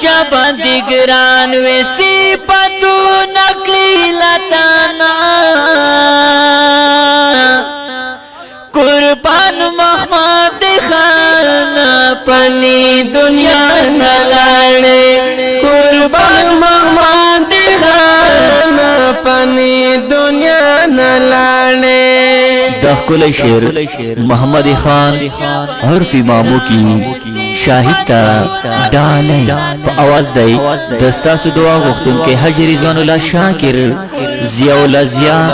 چا باندې ګران وې صفاتو نقلی لتانا قربان محمد خان پنی دنیا نلاړې قربان محمد خان پنی دنیا نلاړې دخل شیر محمد خان عرف امامو کی شاہد تا ڈالیں پا آواز دائی دستاسو دعا غختن کے حج رضوان اللہ شاکر ضیاء اللہ ضیاء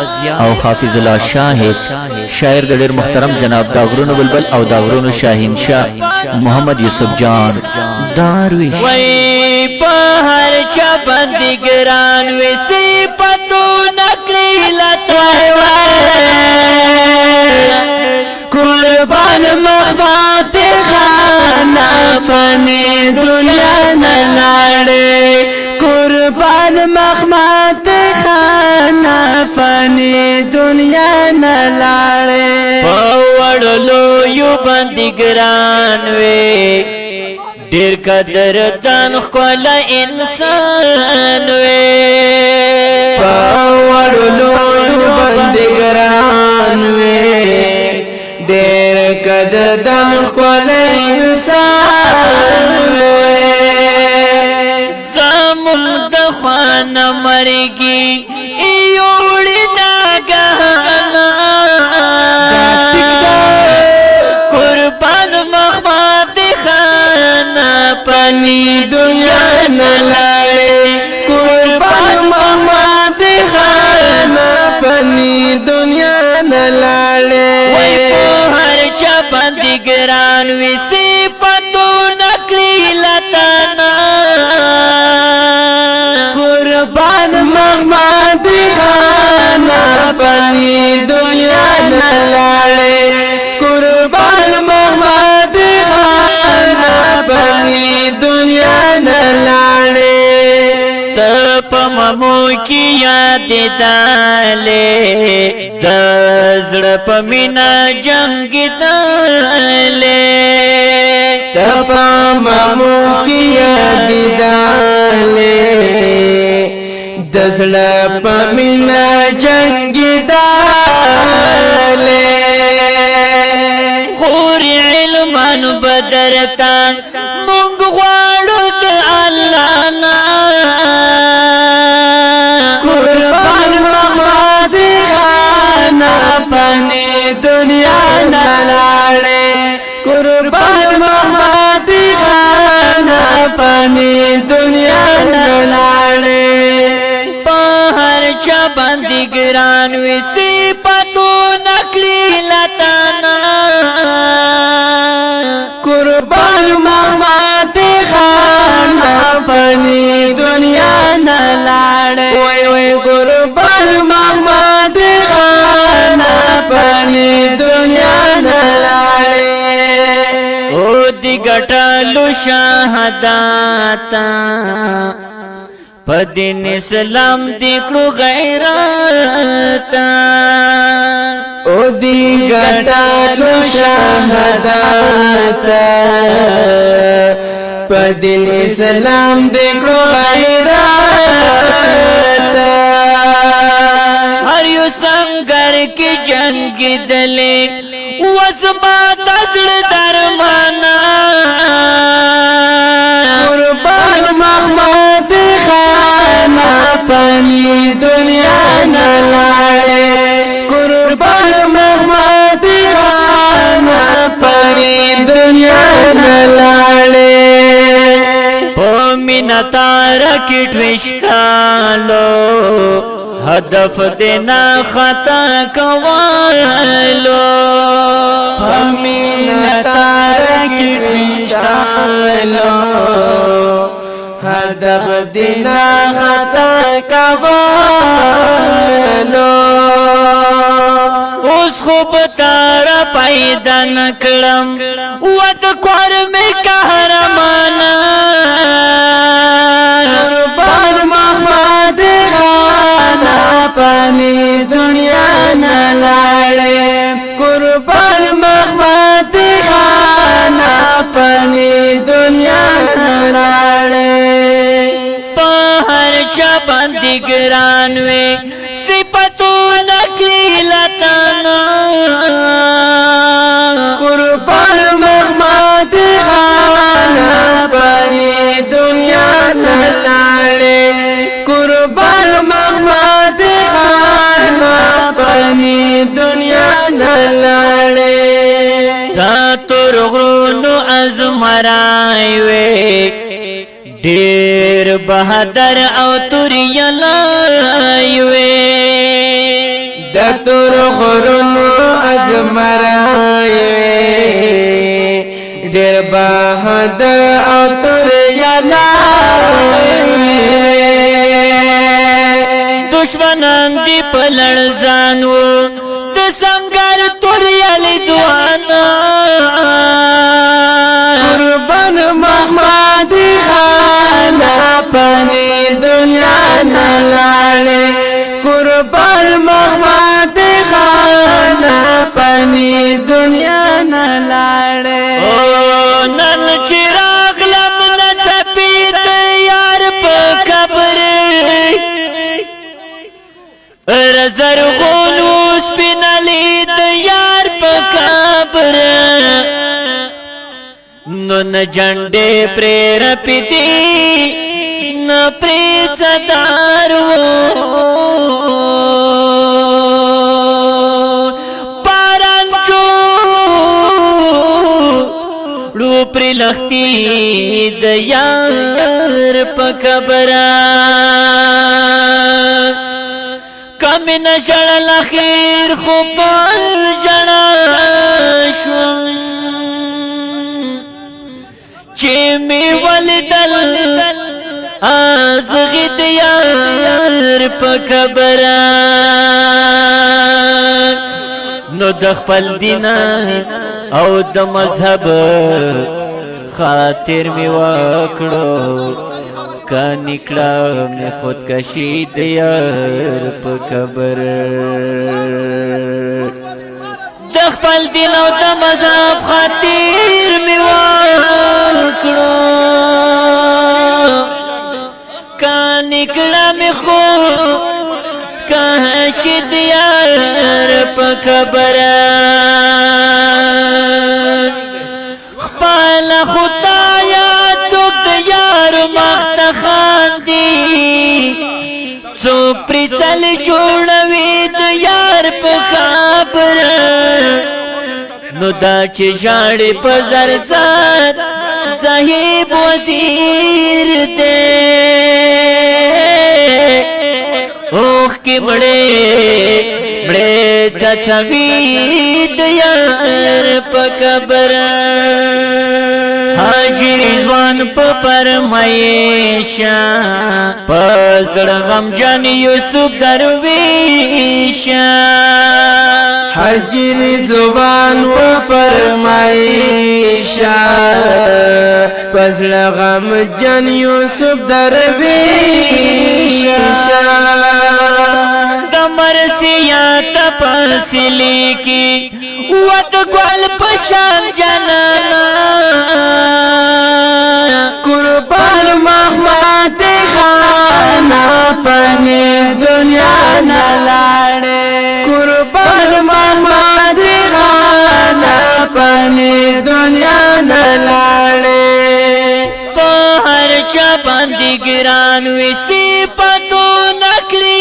او حافظ اللہ شاہد شاعر دلیر محترم جناب داغرون بلبل او داغرون شاہین شاہ محمد یوسف جان دارویش وی پہر چا بندی گران وی صفتو نقلی قربان محمد خان فنی دنیا نلاړې قربان محمد خان فنی دنیا نلاړې پوړلو یو باندې ګران وې ډېر قدر دان خپل انسان وې پوړلو یو باندې ګران وې ډېر قدر دان خپل انسان زمون د خوان مرګي ایوړی ناګانا قربان محمد خان پنی دنیا نلاړې قربان محمد خان پنی دنیا نلاړې هر چا باندې ګران وي صفاتو نقلی لتانا قربان محمد خان پنی دنیا نلاړې قربان محمد خان پنی دنیا نلاړې پممو کی یاد دالے دزړه پمینا جنگ دالے تپممو کی یاد دالے دزړه پمینا جنگ دالے خور علمان بدرتان مونږ غواړو د الله نه پنی دنیا نلاړې قربان محمد خان پنی دنیا نلاړې پهر چا باندې ګران وي صفاتو نقلی لتانا قربان محمد خان پنی دنیا نلاړې وای وای قربان محمد پنی دنیا نلاړې او دی ګټلو شهادت پدین اسلام دی کړو غیرت او دی ګټلو شهادت پدین اسلام دی کړو غیرت هر یو سنگر کی جنگ دلے وزما دزل درمانا قربان محمد خان پنی دنیا نلاړې قربان محمد خان پنی دنیا نلاړې پمینا تارکټ وشکالو هدف دینا خطا کوالو پمین تارکی پشتالو هدف دینا خطا کوالو اوس خوب تارا پیدا نکړم ود کور می قهرمانا قربان محمد خان پنی دنیا نلاړې قربان محمد خان پنی دنیا نلاړې باندې ګران وي صفاتونه کړی لتانا قربان محمد خان پنی دنیا نلاړې قربان محمد خان پنی دنیا نلاړې تا تور غرونو ازمرای وي ډېر بہادر او توریلای وي د تور غرونو ازمرای ډېر بہادر او توریلای دشمنان دی پلړزان وو د سنگر توریل ځوانا قربان محمد خان پنی دنیا نلاړې قربان محمد خان پنی دنیا نلاړې او نن چراغ لم نڅپید یار په قبر رزر غولو سپینلی د یار په قبر نو نه جنډې پرې رپیدي نه پرې صدار باران چوړو پرې لختي د یار په قبره کم نشړل خیر خو په جنا شوم چې می ولدل ازغی د یار په قبره نو د خپل دین او د مذهب خاطر می وکړو کا نکړه می خودکشي د یار په قبر د خپل دین او د مذهب خاطر می وکړو کا نکړه می خودکشي د یار په قبر خپل خدایا څوک د یار مخ خاندي څوک پرې چل جوړوي د یار په خبر نو دا چې ژاړي په زر سات صاحب وزیر دی اوخ کې مړې چچوي د یار په قبر حاجی رضوان په فرمایشا پزړ غم جان یوسف درویشا حاجی رضوان و فرمایشا پزړ غم جان یوسف درویشا د مرسیات پسلی کی ود ګل پشان جنانا قربان محمد خان پنی دنیا نلاړې قربان محمد خان پنی دنیا نلاړې په هر چا باندې ګران وي صفاتو نکړي